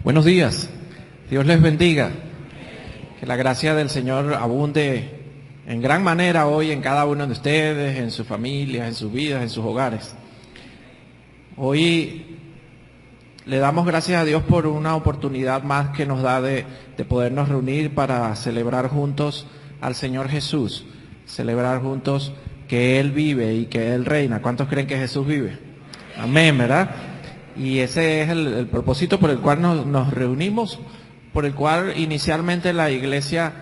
Buenos días, Dios les bendiga, que la gracia del Señor abunde en gran manera hoy en cada uno de ustedes, en sus familias, en sus vidas, en sus hogares. Hoy le damos gracias a Dios por una oportunidad más que nos da de podernos reunir para celebrar juntos al Señor Jesús, celebrar juntos que Él vive y que Él reina. ¿Cuántos creen que Jesús vive? Amén, ¿verdad? Y ese es el propósito por el cual nos reunimos, por el cual inicialmente la iglesia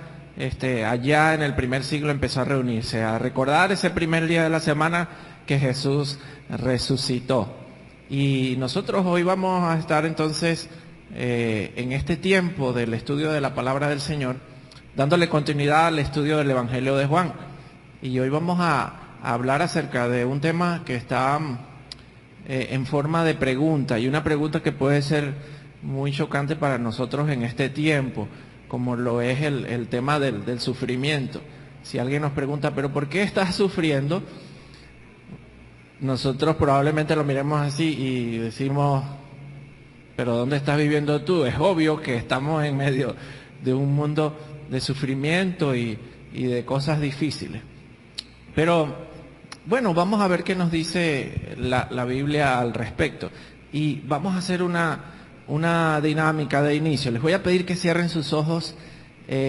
allá en el primer siglo empezó a reunirse, a recordar ese primer día de la semana que Jesús resucitó. Y nosotros hoy vamos a estar entonces en este tiempo del estudio de la palabra del Señor, dándole continuidad al estudio del Evangelio de Juan. Y hoy vamos a hablar acerca de un tema que está en forma de pregunta, y una pregunta que puede ser muy chocante para nosotros en este tiempo, como lo es el tema del sufrimiento. Si alguien nos pregunta, ¿pero por qué estás sufriendo? Nosotros probablemente lo miremos así y decimos, ¿pero dónde estás viviendo tú? Es obvio que estamos en medio de un mundo de sufrimiento y de cosas difíciles. Pero bueno, vamos a ver qué nos dice la Biblia al respecto. Y vamos a hacer una dinámica de inicio. Les voy a pedir que cierren sus ojos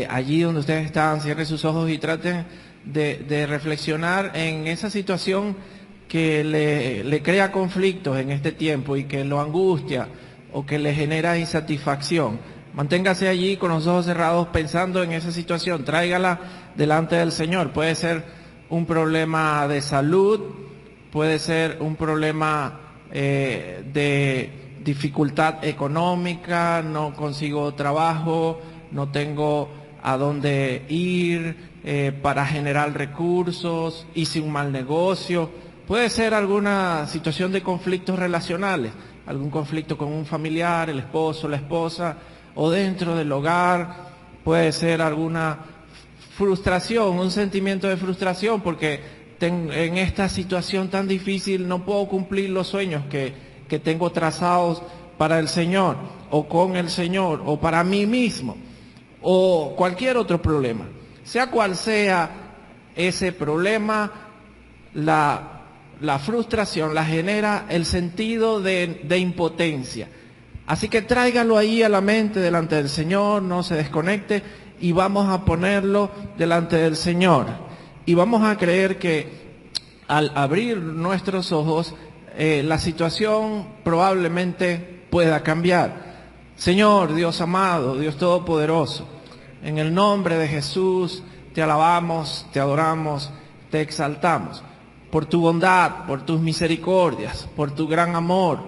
allí donde ustedes están, cierren sus ojos y traten de reflexionar en esa situación que le crea conflictos en este tiempo y que lo angustia o que le genera insatisfacción. Manténgase allí con los ojos cerrados pensando en esa situación, tráigala delante del Señor. Puede ser un problema de salud, puede ser un problema de dificultad económica, no consigo trabajo, no tengo a dónde ir para generar recursos, hice un mal negocio. Puede ser alguna situación de conflictos relacionales, algún conflicto con un familiar, el esposo, la esposa, o dentro del hogar. Puede ser alguna frustración, un sentimiento de frustración porque en esta situación tan difícil no puedo cumplir los sueños que tengo trazados para el Señor o con el Señor o para mí mismo o cualquier otro problema. Sea cual sea ese problema, la frustración la genera el sentido de impotencia. Así que tráigalo ahí a la mente delante del Señor, no se desconecte y vamos a ponerlo delante del Señor. Y vamos a creer que al abrir nuestros ojos, la situación probablemente pueda cambiar. Señor, Dios amado, Dios todopoderoso, en el nombre de Jesús te alabamos, te adoramos, te exaltamos por tu bondad, por tus misericordias, por tu gran amor,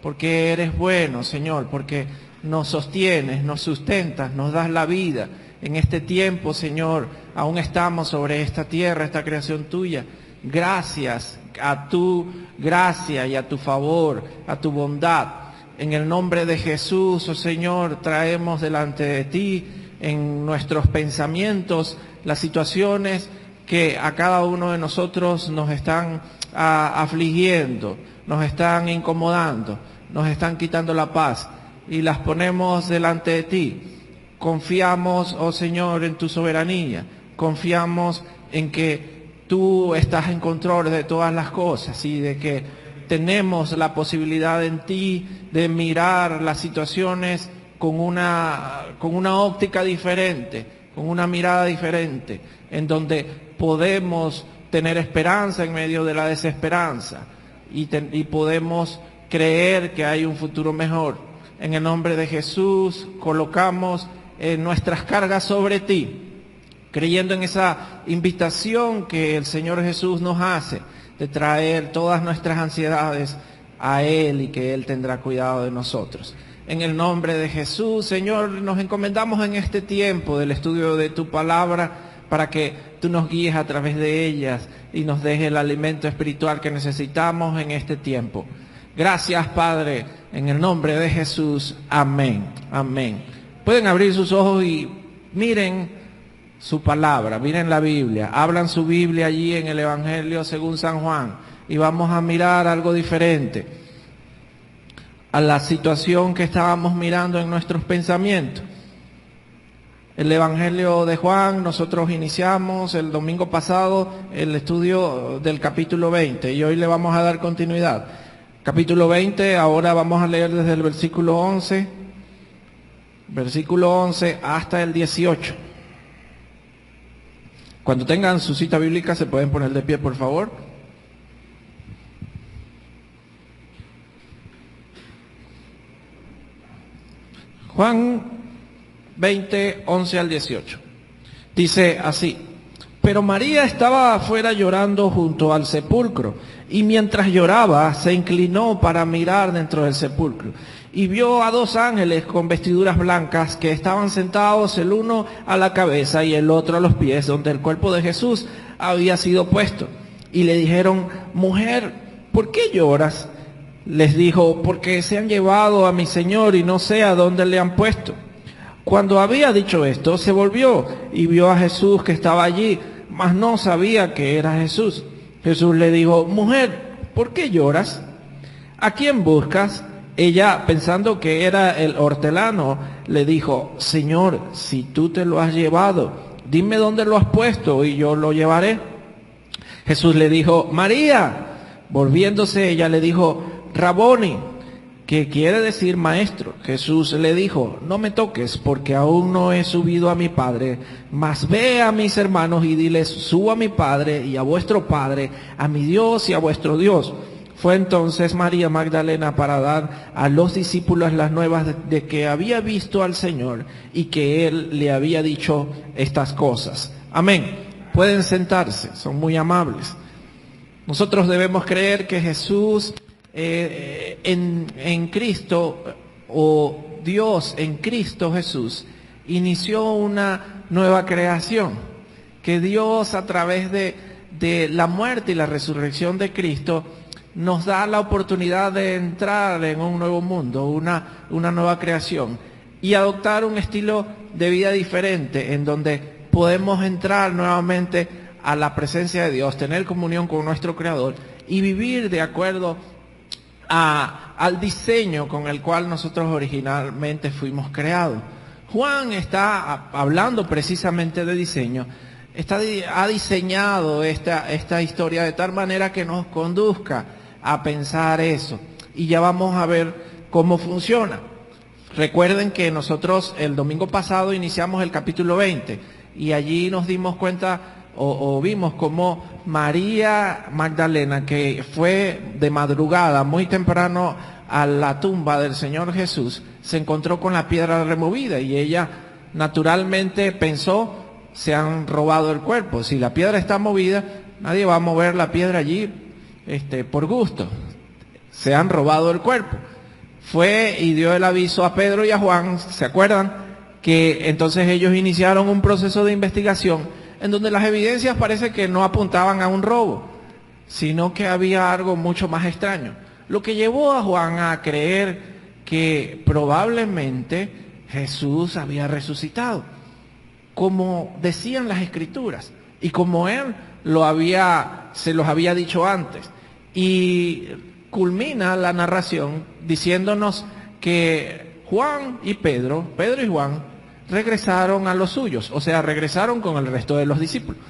porque eres bueno, Señor, porque nos sostienes, nos sustentas, nos das la vida. En este tiempo, Señor, aún estamos sobre esta tierra, esta creación tuya. Gracias a tu gracia y a tu favor, a tu bondad. En el nombre de Jesús, oh Señor, traemos delante de ti en nuestros pensamientos las situaciones que a cada uno de nosotros nos están afligiendo, nos están incomodando, nos están quitando la paz y las ponemos delante de ti. Confiamos, oh Señor, en tu soberanía, confiamos en que tú estás en control de todas las cosas y de que tenemos la posibilidad en ti de mirar las situaciones con una óptica diferente, con una mirada diferente, en donde podemos tener esperanza en medio de la desesperanza y podemos creer que hay un futuro mejor. En el nombre de Jesús colocamos nuestras cargas sobre ti, creyendo en esa invitación que el Señor Jesús nos hace de traer todas nuestras ansiedades a Él y que Él tendrá cuidado de nosotros. En el nombre de Jesús, Señor, nos encomendamos en este tiempo del estudio de tu palabra para que tú nos guíes a través de ellas y nos dejes el alimento espiritual que necesitamos en este tiempo. Gracias, Padre, en el nombre de Jesús. Amén. Amén. Pueden abrir sus ojos y miren su palabra, miren la Biblia. Abran su Biblia allí en el Evangelio según San Juan y vamos a mirar algo diferente. a la situación que estábamos mirando en nuestros pensamientos. El Evangelio de Juan, nosotros iniciamos el domingo pasado el estudio del capítulo 20 y hoy le vamos a dar continuidad. Capítulo 20, ahora vamos a leer desde el versículo 11 hasta el 18. Cuando tengan su cita bíblica se pueden poner de pie, por favor. Juan 20, 11 al 18. Dice así: pero María estaba afuera llorando junto al sepulcro, y mientras lloraba se inclinó para mirar dentro del sepulcro, y vio a dos ángeles con vestiduras blancas que estaban sentados, el uno a la cabeza y el otro a los pies, donde el cuerpo de Jesús había sido puesto. Y le dijeron: mujer, ¿por qué lloras? Les dijo: porque se han llevado a mi Señor y no sé a dónde le han puesto. Cuando había dicho esto, se volvió y vio a Jesús que estaba allí, mas no sabía que era Jesús. Jesús le dijo: mujer, ¿por qué lloras? ¿A quién buscas? Ella, pensando que era el hortelano, le dijo: Señor, si tú te lo has llevado, dime dónde lo has puesto y yo lo llevaré. Jesús le dijo: María. Volviéndose, ella le dijo: Raboni, que quiere decir maestro. Jesús le dijo: no me toques, porque aún no he subido a mi Padre, mas ve a mis hermanos y diles: subo a mi Padre y a vuestro Padre, a mi Dios y a vuestro Dios. Fue entonces María Magdalena para dar a los discípulos las nuevas de que había visto al Señor y que Él le había dicho estas cosas. Amén. Pueden sentarse, son muy amables. Nosotros debemos creer que Jesús en Cristo, o Dios en Cristo Jesús, inició una nueva creación, que Dios a través de la muerte y la resurrección de Cristo nos da la oportunidad de entrar en un nuevo mundo, una nueva creación, y adoptar un estilo de vida diferente, en donde podemos entrar nuevamente a la presencia de Dios, tener comunión con nuestro Creador y vivir de acuerdo al diseño con el cual nosotros originalmente fuimos creados. Juan está hablando precisamente de diseño, ha diseñado esta historia de tal manera que nos conduzca a pensar eso, y ya vamos a ver cómo funciona. Recuerden que nosotros el domingo pasado iniciamos el capítulo 20 y allí nos dimos cuenta o vimos cómo María Magdalena, que fue de madrugada muy temprano a la tumba del Señor Jesús, se encontró con la piedra removida y ella naturalmente pensó: se han robado el cuerpo. Si la piedra está movida, nadie va a mover la piedra allí por gusto. Se han robado el cuerpo. Fue y dio el aviso a Pedro y a Juan, ¿se acuerdan? Que entonces ellos iniciaron un proceso de investigación en donde las evidencias parece que no apuntaban a un robo, sino que había algo mucho más extraño. Lo que llevó a Juan a creer que probablemente Jesús había resucitado, como decían las Escrituras, y como él se los había dicho antes. Y culmina la narración diciéndonos que Juan y Pedro y Juan, regresaron a los suyos, o sea, regresaron con el resto de los discípulos.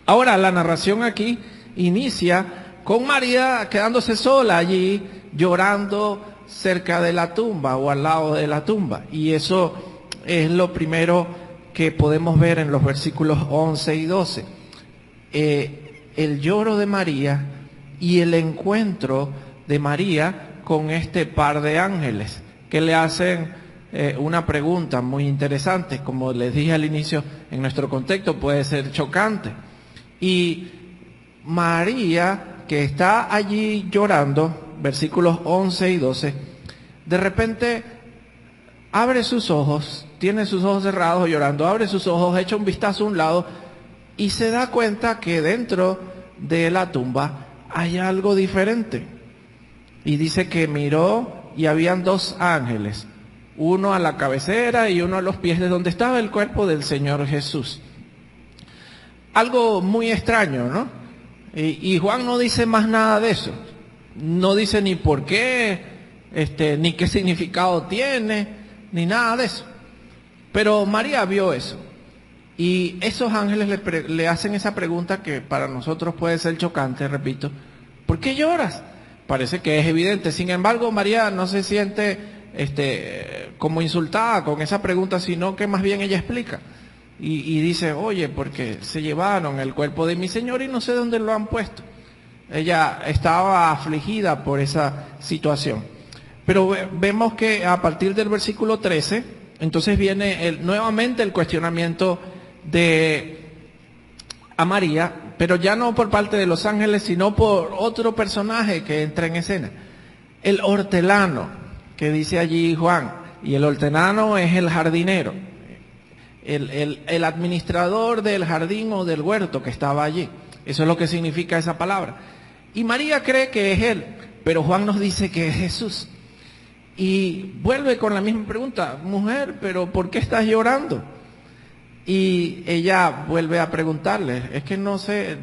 Ahora, la narración aquí inicia con María quedándose sola allí, llorando cerca de la tumba o al lado de la tumba. Y eso es lo primero que podemos ver en los versículos 11 y 12. El lloro de María y el encuentro de María con este par de ángeles que le hacen una pregunta muy interesante. Como les dije al inicio, en nuestro contexto puede ser chocante. Y María, que está allí llorando, versículos 11 y 12, de repente abre sus ojos, tiene sus ojos cerrados llorando, abre sus ojos, echa un vistazo a un lado y se da cuenta que dentro de la tumba hay algo diferente. Y dice que miró y habían dos ángeles, uno a la cabecera y uno a los pies de donde estaba el cuerpo del Señor Jesús. Algo muy extraño, ¿no? Y Juan no dice más nada de eso. No dice ni por qué ni qué significado tiene, ni nada de eso. Pero María vio eso. Y esos ángeles le hacen esa pregunta que para nosotros puede ser chocante, repito. ¿Por qué lloras? Parece que es evidente. Sin embargo, María no se siente como insultada con esa pregunta, sino que más bien ella explica. Y dice, oye, porque se llevaron el cuerpo de mi Señor y no sé dónde lo han puesto. Ella estaba afligida por esa situación. Pero vemos que a partir del versículo 13, entonces viene nuevamente el cuestionamiento a María, pero ya no por parte de los ángeles, sino por otro personaje que entra en escena. El hortelano, que dice allí Juan, y el hortelano es el jardinero, el administrador del jardín o del huerto que estaba allí. Eso es lo que significa esa palabra. Y María cree que es él, pero Juan nos dice que es Jesús. Y vuelve con la misma pregunta, mujer, pero ¿por qué estás llorando? Y ella vuelve a preguntarles, es que no sé,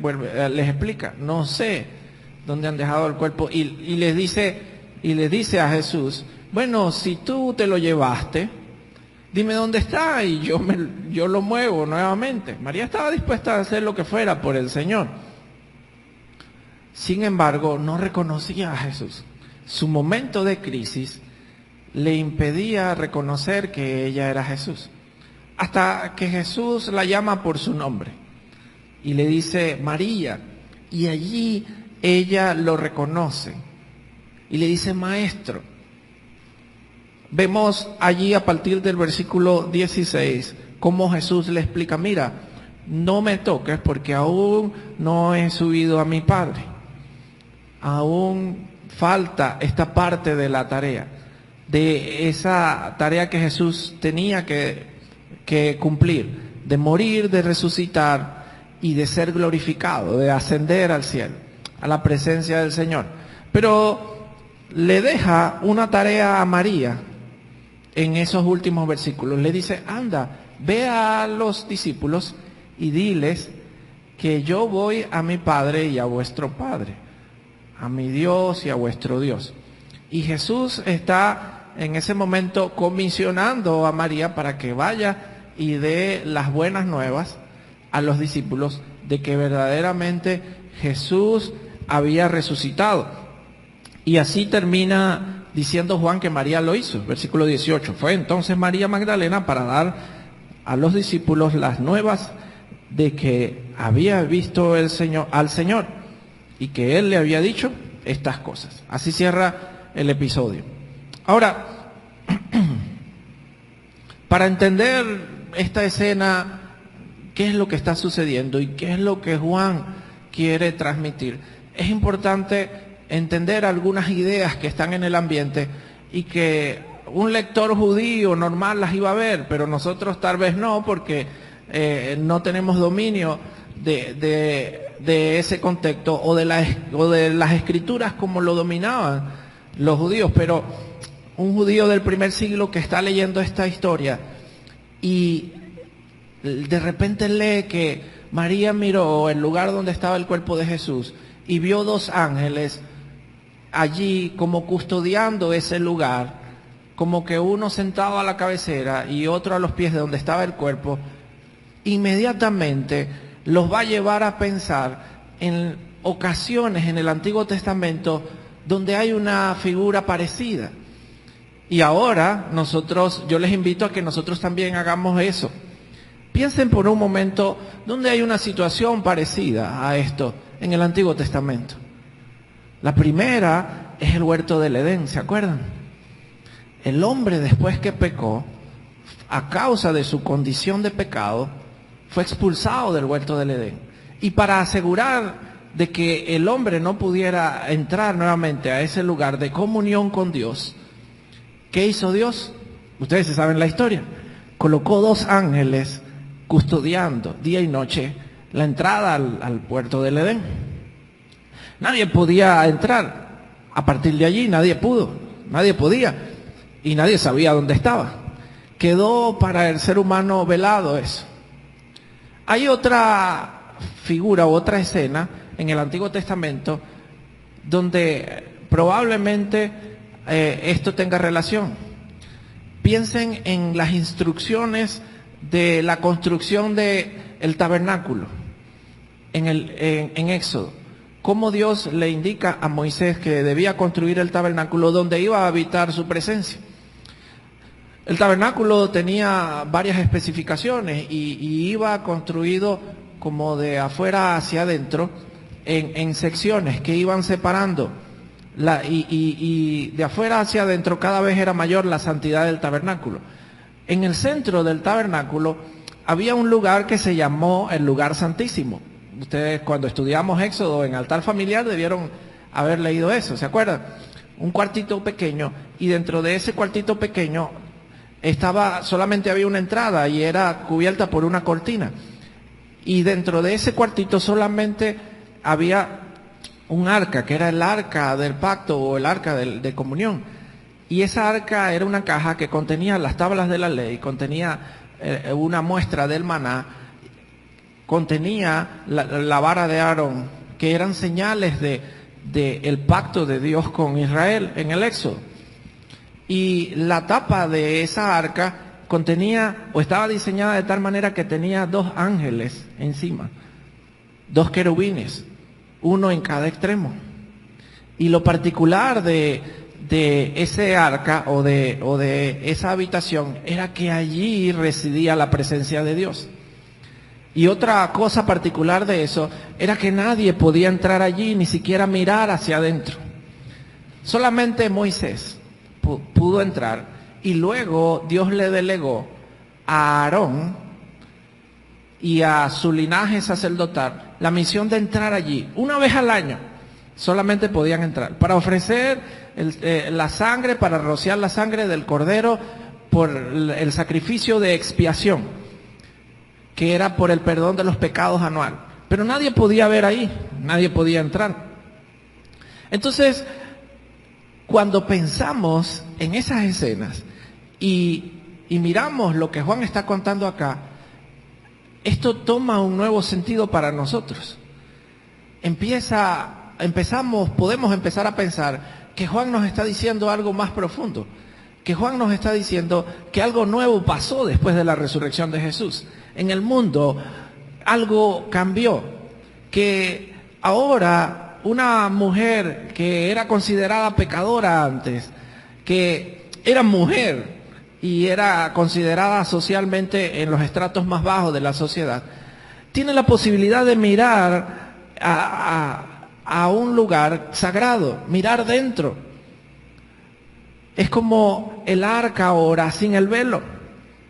les explica, no sé dónde han dejado el cuerpo. Y les dice a Jesús, bueno, si tú te lo llevaste, dime dónde está y yo lo muevo nuevamente. María estaba dispuesta a hacer lo que fuera por el Señor. Sin embargo, no reconocía a Jesús. Su momento de crisis le impedía reconocer que ella era Jesús. Hasta que Jesús la llama por su nombre y le dice María, y allí ella lo reconoce y le dice maestro. Vemos allí a partir del versículo 16 cómo Jesús le explica, mira, no me toques porque aún no he subido a mi Padre, aún falta esta parte de la tarea, de esa tarea que Jesús tenía que cumplir, de morir, de resucitar y de ser glorificado, de ascender al cielo, a la presencia del Señor. Pero le deja una tarea a María en esos últimos versículos. Le dice, anda, ve a los discípulos y diles que yo voy a mi Padre y a vuestro Padre, a mi Dios y a vuestro Dios. Y Jesús está en ese momento comisionando a María para que vaya y dé las buenas nuevas a los discípulos de que verdaderamente Jesús había resucitado. Y así termina diciendo Juan que María lo hizo, versículo 18. Fue entonces María Magdalena para dar a los discípulos las nuevas de que había visto al Señor y que Él le había dicho estas cosas. Así cierra el episodio. Ahora, para entender esta escena, qué es lo que está sucediendo y qué es lo que Juan quiere transmitir, es importante entender algunas ideas que están en el ambiente y que un lector judío normal las iba a ver, pero nosotros tal vez no, porque no tenemos dominio de ese contexto o de las escrituras como lo dominaban los judíos. Pero un judío del primer siglo que está leyendo esta historia y de repente lee que María miró el lugar donde estaba el cuerpo de Jesús y vio dos ángeles allí como custodiando ese lugar, como que uno sentado a la cabecera y otro a los pies de donde estaba el cuerpo, inmediatamente los va a llevar a pensar en ocasiones en el Antiguo Testamento donde hay una figura parecida. Y ahora yo les invito a que nosotros también hagamos eso. Piensen por un momento donde hay una situación parecida a esto en el Antiguo Testamento. La primera es el huerto del Edén, ¿se acuerdan? El hombre, después que pecó, a causa de su condición de pecado, fue expulsado del huerto del Edén. Y para asegurar de que el hombre no pudiera entrar nuevamente a ese lugar de comunión con Dios, ¿qué hizo Dios? Ustedes se saben la historia. Colocó dos ángeles custodiando día y noche la entrada al huerto del Edén. Nadie podía entrar. A partir de allí nadie podía. Y nadie sabía dónde estaba. Quedó para el ser humano velado eso. Hay otra figura u otra escena en el Antiguo Testamento donde probablemente esto tenga relación. Piensen en las instrucciones de la construcción del tabernáculo en Éxodo. Cómo Dios le indica a Moisés que debía construir el tabernáculo donde iba a habitar su presencia. El tabernáculo tenía varias especificaciones y iba construido como de afuera hacia adentro en secciones que iban separando. Y de afuera hacia adentro cada vez era mayor la santidad del tabernáculo. En el centro del tabernáculo había un lugar que se llamó el lugar santísimo. Ustedes cuando estudiamos Éxodo en altar familiar debieron haber leído eso, ¿se acuerdan? Un cuartito pequeño, y dentro de ese cuartito pequeño solamente había una entrada y era cubierta por una cortina. Y dentro de ese cuartito solamente había un arca, que era el arca del pacto o el arca de comunión. Y esa arca era una caja que contenía las tablas de la ley, contenía una muestra del maná, contenía la vara de Aarón, que eran señales el pacto de Dios con Israel en el Éxodo. Y la tapa de esa arca contenía, o estaba diseñada de tal manera que tenía 2 ángeles encima, 2 querubines, uno en cada extremo. Y lo particular de ese arca o de esa habitación era que allí residía la presencia de Dios. Y otra cosa particular de eso era que nadie podía entrar allí, ni siquiera mirar hacia adentro. Solamente Moisés pudo entrar, y luego Dios le delegó a Aarón y a su linaje sacerdotal la misión de entrar allí. Una vez al año solamente podían entrar para ofrecer la sangre, para rociar la sangre del cordero por el sacrificio de expiación, que era por el perdón de los pecados anual. Pero nadie podía ver ahí, nadie podía entrar. Entonces, cuando pensamos en esas escenas y miramos lo que Juan está contando acá, esto toma un nuevo sentido para nosotros. Podemos empezar a pensar que Juan nos está diciendo algo más profundo, que Juan nos está diciendo que algo nuevo pasó después de la resurrección de Jesús. En el mundo algo cambió, que ahora una mujer que era considerada pecadora antes, que era mujer y era considerada socialmente en los estratos más bajos de la sociedad, tiene la posibilidad de mirar a un lugar sagrado, mirar dentro. Es como el arca ahora sin el velo,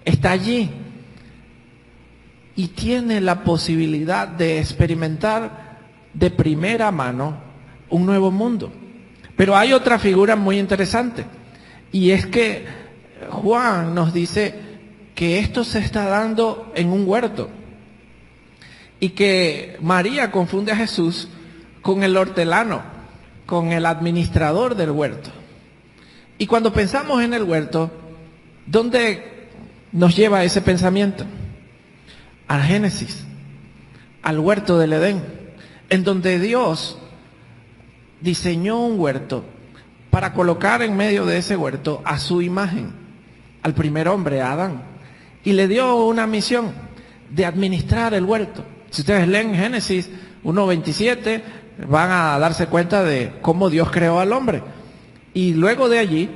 está allí y tiene la posibilidad de experimentar de primera mano un nuevo mundo. Pero hay otra figura muy interesante, y es que Juan nos dice que esto se está dando en un huerto, y que María confunde a Jesús con el hortelano, con el administrador del huerto. Y cuando pensamos en el huerto, ¿dónde nos lleva ese pensamiento? Al Génesis, al huerto del Edén, en donde Dios diseñó un huerto para colocar en medio de ese huerto a su imagen, al primer hombre, a Adán, y le dio una misión de administrar el huerto. Si ustedes leen Génesis 1:27, van a darse cuenta de cómo Dios creó al hombre. Y luego de allí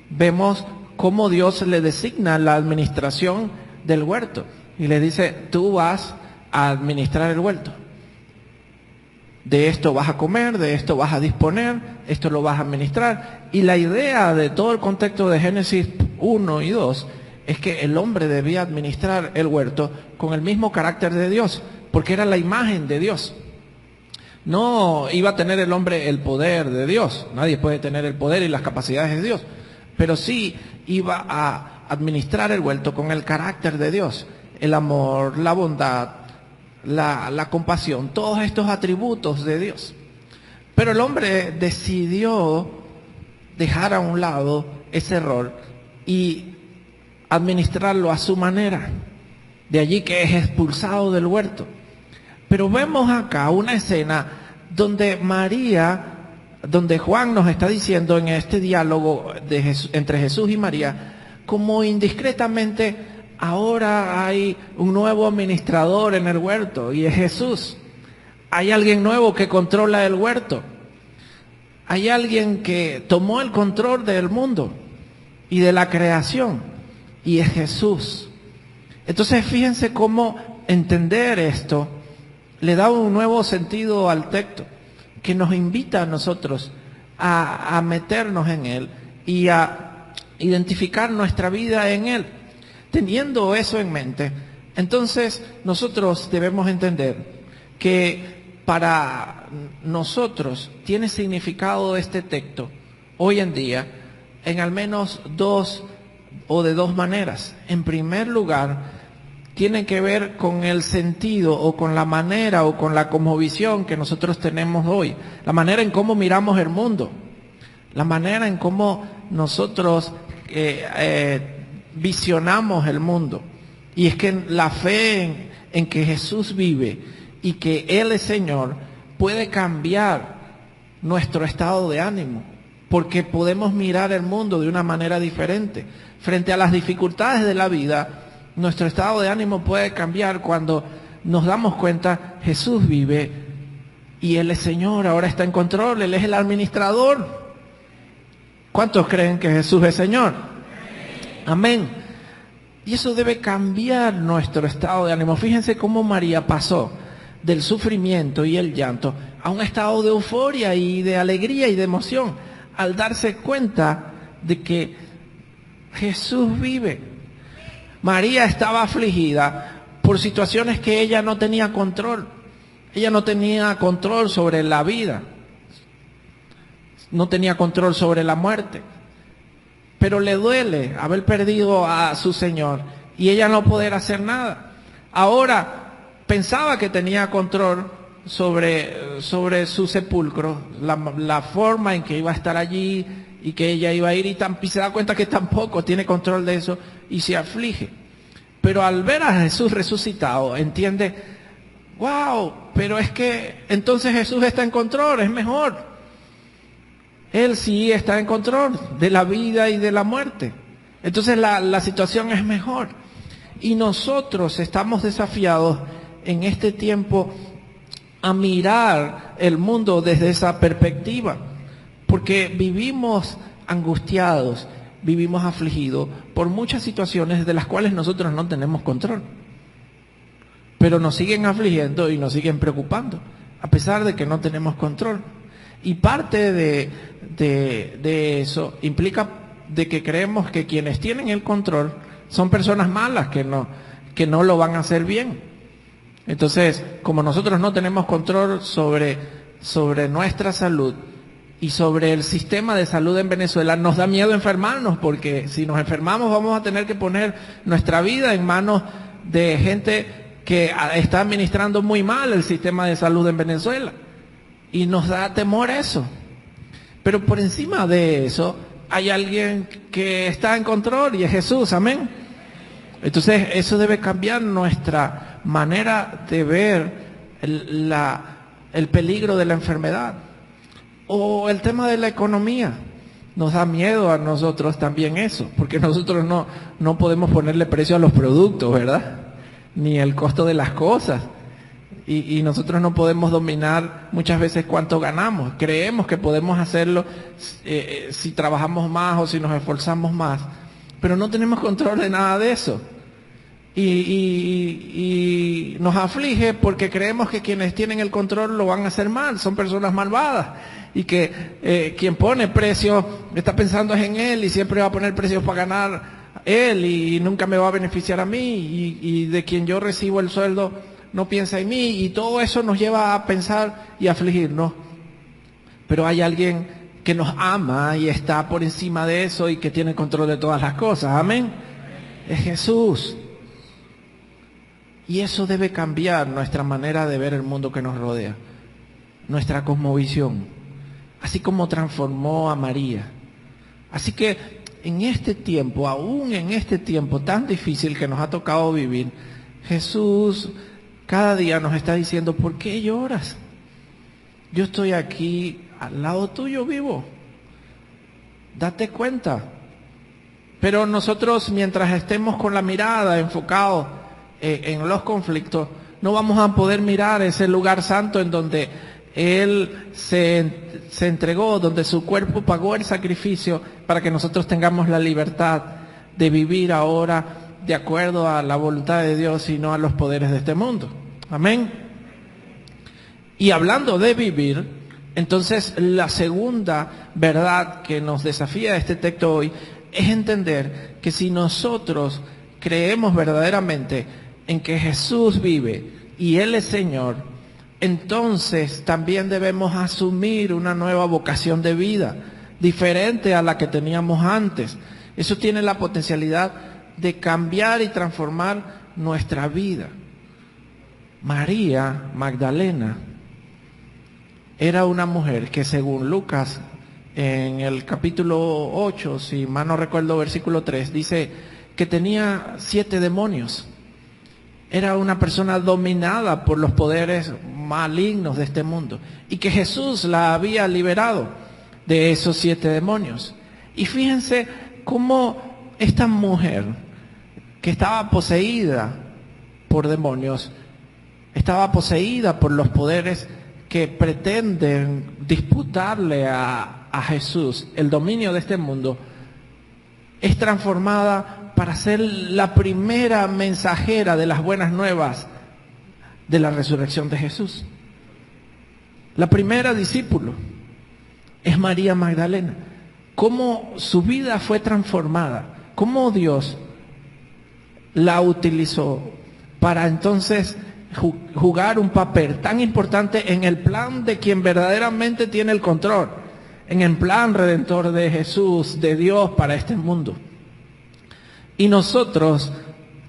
vemos cómo Dios le designa la administración del huerto. Y le dice, tú vas a administrar el huerto. De esto vas a comer, de esto vas a disponer, esto lo vas a administrar. Y la idea de todo el contexto de Génesis 1 y 2 es que el hombre debía administrar el huerto con el mismo carácter de Dios, porque era la imagen de Dios. No iba a tener el hombre el poder de Dios, nadie puede tener el poder y las capacidades de Dios, pero sí iba a administrar el huerto con el carácter de Dios, el amor, la bondad, la compasión, todos estos atributos de Dios. Pero el hombre decidió dejar a un lado ese error y administrarlo a su manera. De allí que es expulsado del huerto. Pero vemos acá una escena donde María donde Juan nos está diciendo en este diálogo entre Jesús y María, como indiscretamente ahora hay un nuevo administrador en el huerto y es Jesús. Hay alguien nuevo que controla el huerto. Hay alguien que tomó el control del mundo y de la creación y es Jesús. Entonces fíjense cómo entender esto le da un nuevo sentido al texto, que nos invita a nosotros a meternos en él y a identificar nuestra vida en él. Teniendo eso en mente, entonces nosotros debemos entender que para nosotros tiene significado este texto hoy en día en al menos dos maneras. En primer lugar, tiene que ver con el sentido o con la manera o con la cosmovisión que nosotros tenemos hoy, la manera en cómo miramos el mundo, la manera en cómo nosotros visionamos el mundo. Y es que la fe en que Jesús vive y que Él es Señor puede cambiar nuestro estado de ánimo, porque podemos mirar el mundo de una manera diferente. Frente a las dificultades de la vida, nuestro estado de ánimo puede cambiar cuando nos damos cuenta, Jesús vive y Él es Señor, ahora está en control, Él es el administrador. ¿Cuántos creen que Jesús es Señor? Amén. Y eso debe cambiar nuestro estado de ánimo. Fíjense cómo María pasó del sufrimiento y el llanto a un estado de euforia y de alegría y de emoción al darse cuenta de que Jesús vive. María estaba afligida por situaciones que ella no tenía control. Ella no tenía control sobre la vida. No tenía control sobre la muerte. Pero le duele haber perdido a su Señor y ella no poder hacer nada. Ahora pensaba que tenía control sobre su sepulcro, la forma en que iba a estar allí y que ella iba a ir y se da cuenta que tampoco tiene control de eso y se aflige. Pero al ver a Jesús resucitado entiende, wow, pero es que entonces Jesús está en control, es mejor. Él sí está en control de la vida y de la muerte. Entonces la situación es mejor. Y nosotros estamos desafiados en este tiempo a mirar el mundo desde esa perspectiva. Porque vivimos angustiados, vivimos afligidos por muchas situaciones de las cuales nosotros no tenemos control. Pero nos siguen afligiendo y nos siguen preocupando, a pesar de que no tenemos control. Y parte de eso implica de que creemos que quienes tienen el control son personas malas que no lo van a hacer bien. Entonces, como nosotros no tenemos control sobre nuestra salud y sobre el sistema de salud en Venezuela, nos da miedo enfermarnos, porque si nos enfermamos vamos a tener que poner nuestra vida en manos de gente que está administrando muy mal el sistema de salud en Venezuela. Y nos da temor eso. Pero por encima de eso hay alguien que está en control y es Jesús, amén. Entonces eso debe cambiar nuestra manera de ver el peligro de la enfermedad. O el tema de la economía. Nos da miedo a nosotros también eso, porque nosotros no podemos ponerle precio a los productos, ¿verdad? Ni el costo de las cosas. Y nosotros no podemos dominar muchas veces cuánto ganamos. Creemos que podemos hacerlo si trabajamos más o si nos esforzamos más. Pero no tenemos control de nada de eso. Y nos aflige porque creemos que quienes tienen el control lo van a hacer mal. Son personas malvadas. Y que quien pone precios está pensando en él y siempre va a poner precios para ganar él y nunca me va a beneficiar a mí. Y de quien yo recibo el sueldo no piensa en mí, y todo eso nos lleva a pensar y a afligirnos. Pero hay alguien que nos ama y está por encima de eso y que tiene control de todas las cosas, amén. Es Jesús. Y eso debe cambiar nuestra manera de ver el mundo que nos rodea, nuestra cosmovisión, así como transformó a María. Así que en este tiempo, aún en este tiempo tan difícil que nos ha tocado vivir, Jesús cada día nos está diciendo, ¿por qué lloras? Yo estoy aquí al lado tuyo vivo. Date cuenta. Pero nosotros, mientras estemos con la mirada enfocados en los conflictos, no vamos a poder mirar ese lugar santo en donde Él se entregó, donde su cuerpo pagó el sacrificio para que nosotros tengamos la libertad de vivir ahora de acuerdo a la voluntad de Dios y no a los poderes de este mundo. Amén. Y hablando de vivir, entonces la segunda verdad que nos desafía este texto hoy es entender que si nosotros creemos verdaderamente en que Jesús vive y Él es Señor, entonces también debemos asumir una nueva vocación de vida, diferente a la que teníamos antes. Eso tiene la potencialidad de cambiar y transformar nuestra vida. María Magdalena era una mujer que, según Lucas, en el capítulo 8, si mal no recuerdo, versículo 3, dice que tenía 7 demonios. Era una persona dominada por los poderes malignos de este mundo y que Jesús la había liberado de esos 7 demonios. Y fíjense cómo esta mujer que estaba poseída por demonios, estaba poseída por los poderes que pretenden disputarle a Jesús el dominio de este mundo, es transformada para ser la primera mensajera de las buenas nuevas de la resurrección de Jesús. La primera discípulo es María Magdalena. Cómo su vida fue transformada, cómo Dios la utilizó para entonces jugar un papel tan importante en el plan de quien verdaderamente tiene el control, en el plan redentor de Jesús, de Dios para este mundo. Y nosotros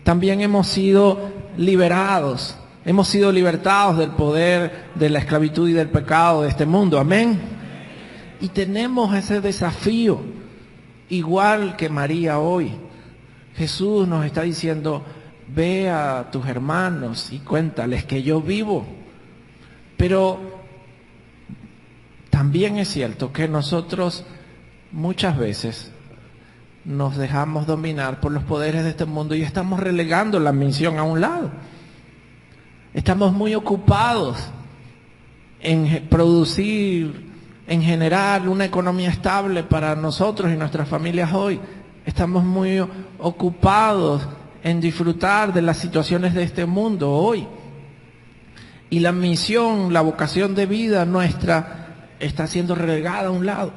también hemos sido liberados, hemos sido libertados del poder de la esclavitud y del pecado de este mundo. Amén. Y tenemos ese desafío, igual que María hoy. Jesús nos está diciendo, ve a tus hermanos y cuéntales que yo vivo. Pero también es cierto que nosotros muchas veces nos dejamos dominar por los poderes de este mundo y estamos relegando la misión a un lado. Estamos muy ocupados en producir, en generar una economía estable para nosotros y nuestras familias hoy. Estamos muy ocupados en disfrutar de las situaciones de este mundo hoy. Y la misión, la vocación de vida nuestra está siendo relegada a un lado.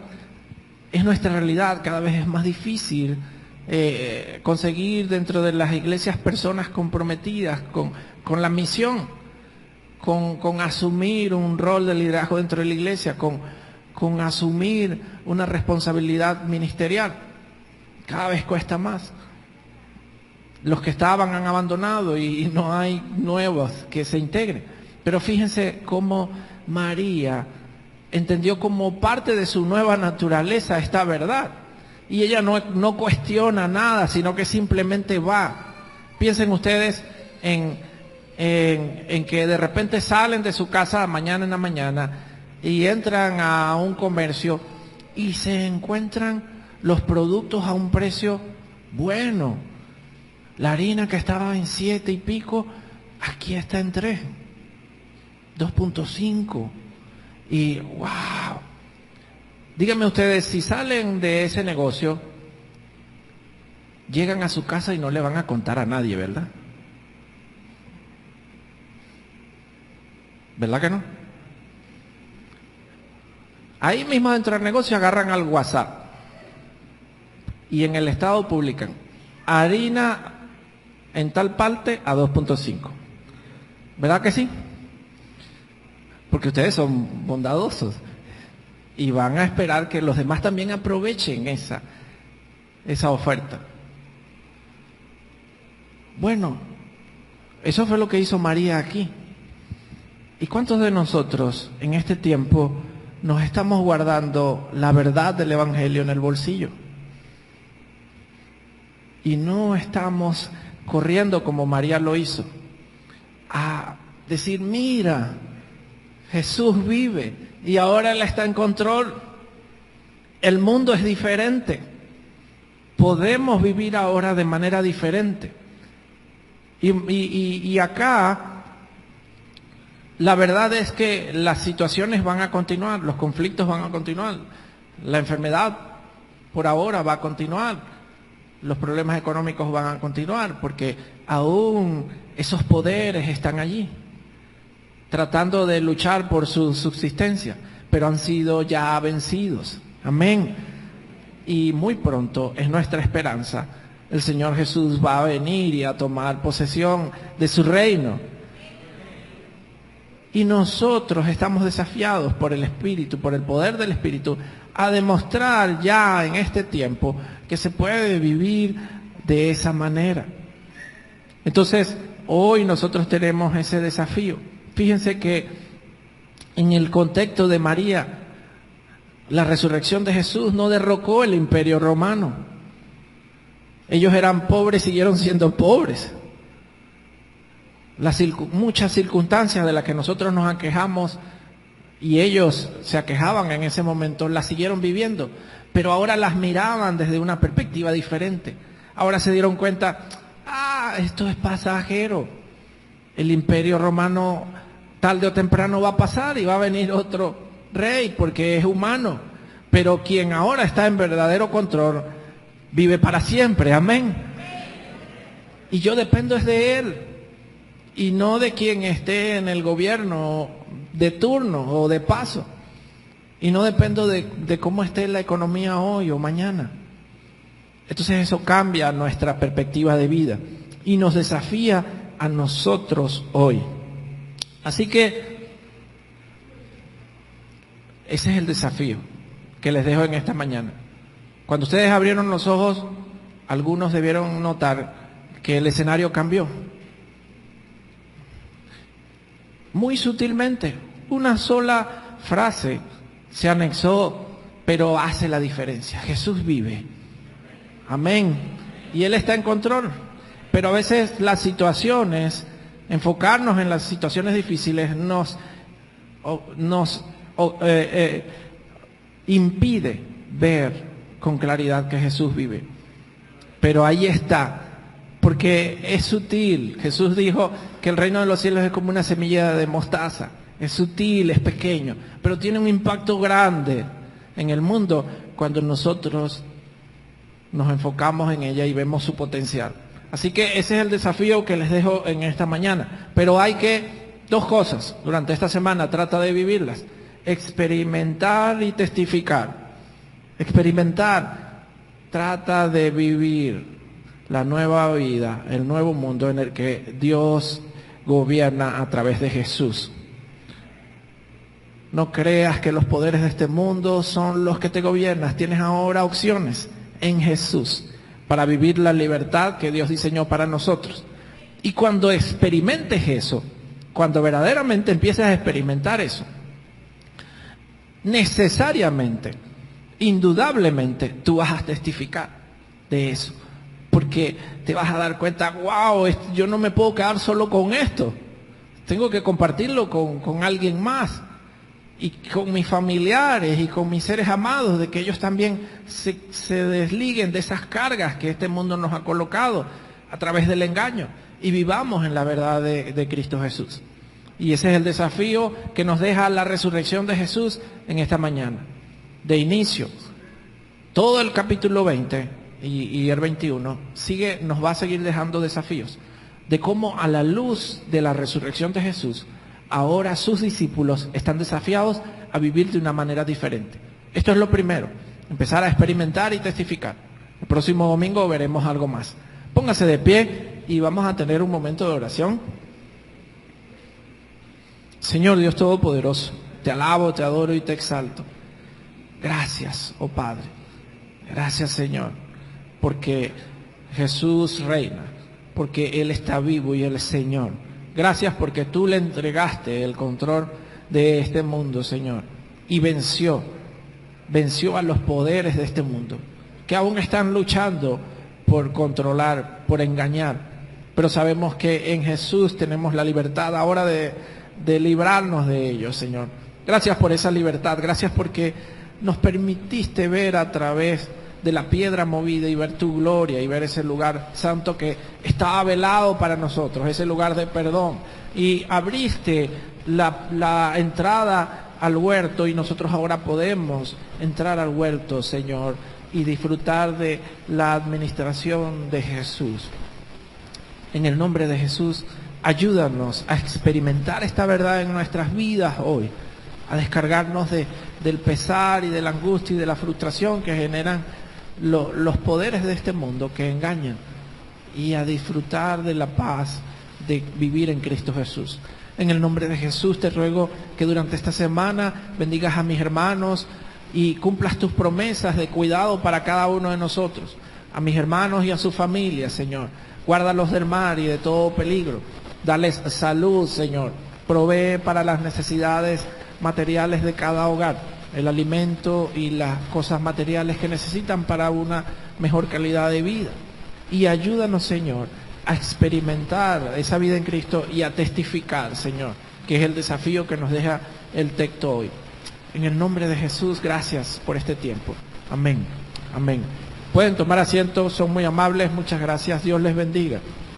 Es nuestra realidad, cada vez es más difícil conseguir dentro de las iglesias personas comprometidas con la misión, con asumir un rol de liderazgo dentro de la iglesia, con asumir una responsabilidad ministerial. Cada vez cuesta más. Los que estaban han abandonado y no hay nuevos que se integren. Pero fíjense cómo María entendió como parte de su nueva naturaleza esta verdad. Y ella no cuestiona nada, sino que simplemente va. Piensen ustedes en que de repente salen de su casa mañana en la mañana y entran a un comercio y se encuentran los productos a un precio bueno. La harina que estaba en 7 y pico, aquí está en 3, 2.5. Y wow. Díganme ustedes, si salen de ese negocio, llegan a su casa y no le van a contar a nadie, ¿verdad? ¿Verdad que no? Ahí mismo dentro del negocio agarran al WhatsApp y en el estado publican harina en tal parte a 2.5. ¿Verdad que sí? Porque ustedes son bondadosos y van a esperar que los demás también aprovechen esa oferta. Bueno, eso fue lo que hizo María aquí. ¿Y cuántos de nosotros en este tiempo nos estamos guardando la verdad del Evangelio en el bolsillo? Y no estamos corriendo como María lo hizo, a decir, mira, Jesús vive y ahora Él está en control. El mundo es diferente. Podemos vivir ahora de manera diferente. Y acá, la verdad es que las situaciones van a continuar, los conflictos van a continuar, la enfermedad por ahora va a continuar, los problemas económicos van a continuar, porque aún esos poderes están allí, tratando de luchar por su subsistencia, pero han sido ya vencidos. Amén. Y muy pronto es nuestra esperanza. El Señor Jesús va a venir y a tomar posesión de su reino. Y nosotros estamos desafiados por el Espíritu, por el poder del Espíritu, a demostrar ya en este tiempo que se puede vivir de esa manera. Entonces, hoy nosotros tenemos ese desafío. Fíjense que en el contexto de María, la resurrección de Jesús no derrocó el imperio romano. Ellos eran pobres, siguieron siendo pobres. Muchas circunstancias de las que nosotros nos aquejamos y ellos se aquejaban en ese momento, las siguieron viviendo, pero ahora las miraban desde una perspectiva diferente. Ahora se dieron cuenta, esto es pasajero. El imperio romano tarde o temprano va a pasar y va a venir otro rey porque es humano, pero quien ahora está en verdadero control vive para siempre. Amén. Y yo dependo es de Él y no de quien esté en el gobierno de turno o de paso, y no dependo de cómo esté la economía hoy o mañana. Entonces eso cambia nuestra perspectiva de vida y nos desafía a nosotros hoy. Así que ese es el desafío que les dejo en esta mañana. Cuando ustedes abrieron los ojos, algunos debieron notar que el escenario cambió. Muy sutilmente, una sola frase se anexó, pero hace la diferencia. Jesús vive. Amén. Y Él está en control. Pero a veces las situaciones, enfocarnos en las situaciones difíciles nos impide ver con claridad que Jesús vive. Pero ahí está, porque es sutil. Jesús dijo que el reino de los cielos es como una semilla de mostaza. Es sutil, es pequeño, pero tiene un impacto grande en el mundo cuando nosotros nos enfocamos en ella y vemos su potencial. Así que ese es el desafío que les dejo en esta mañana. Pero hay dos cosas durante esta semana, trata de vivirlas. Experimentar y testificar. Experimentar, trata de vivir la nueva vida, el nuevo mundo en el que Dios gobierna a través de Jesús. No creas que los poderes de este mundo son los que te gobiernan. Tienes ahora opciones en Jesús para vivir la libertad que Dios diseñó para nosotros. Y cuando experimentes eso, cuando verdaderamente empieces a experimentar eso, necesariamente, indudablemente, tú vas a testificar de eso. Porque te vas a dar cuenta, wow, yo no me puedo quedar solo con esto. Tengo que compartirlo con alguien más. Y con mis familiares y con mis seres amados, de que ellos también se desliguen de esas cargas que este mundo nos ha colocado a través del engaño y vivamos en la verdad de Cristo Jesús. Y ese es el desafío que nos deja la resurrección de Jesús en esta mañana. De inicio, todo el capítulo 20 y el 21 nos va a seguir dejando desafíos de cómo a la luz de la resurrección de Jesús, ahora sus discípulos están desafiados a vivir de una manera diferente. Esto es lo primero, empezar a experimentar y testificar. El próximo domingo veremos algo más. Póngase de pie y vamos a tener un momento de oración. Señor Dios Todopoderoso, te alabo, te adoro y te exalto. Gracias, oh Padre. Gracias, Señor, porque Jesús reina, porque Él está vivo y Él es Señor. Gracias porque tú le entregaste el control de este mundo, Señor, y venció a los poderes de este mundo, que aún están luchando por controlar, por engañar, pero sabemos que en Jesús tenemos la libertad ahora de de librarnos de ellos, Señor. Gracias por esa libertad, gracias porque nos permitiste ver a través de la piedra movida y ver tu gloria y ver ese lugar santo que estaba velado para nosotros, ese lugar de perdón. Y abriste la entrada al huerto y nosotros ahora podemos entrar al huerto, Señor, y disfrutar de la administración de Jesús. En el nombre de Jesús, ayúdanos a experimentar esta verdad en nuestras vidas hoy, a descargarnos del pesar y de la angustia y de la frustración que generan los poderes de este mundo que engañan, y a disfrutar de la paz de vivir en Cristo Jesús. En el nombre de Jesús te ruego que durante esta semana bendigas a mis hermanos y cumplas tus promesas de cuidado para cada uno de nosotros, a mis hermanos y a su familia, Señor. Guárdalos del mal y de todo peligro. Dales salud, Señor. Provee para las necesidades materiales de cada hogar, el alimento y las cosas materiales que necesitan para una mejor calidad de vida. Y ayúdanos, Señor, a experimentar esa vida en Cristo y a testificar, Señor, que es el desafío que nos deja el texto hoy. En el nombre de Jesús, gracias por este tiempo. Amén. Amén. Pueden tomar asiento, son muy amables. Muchas gracias. Dios les bendiga.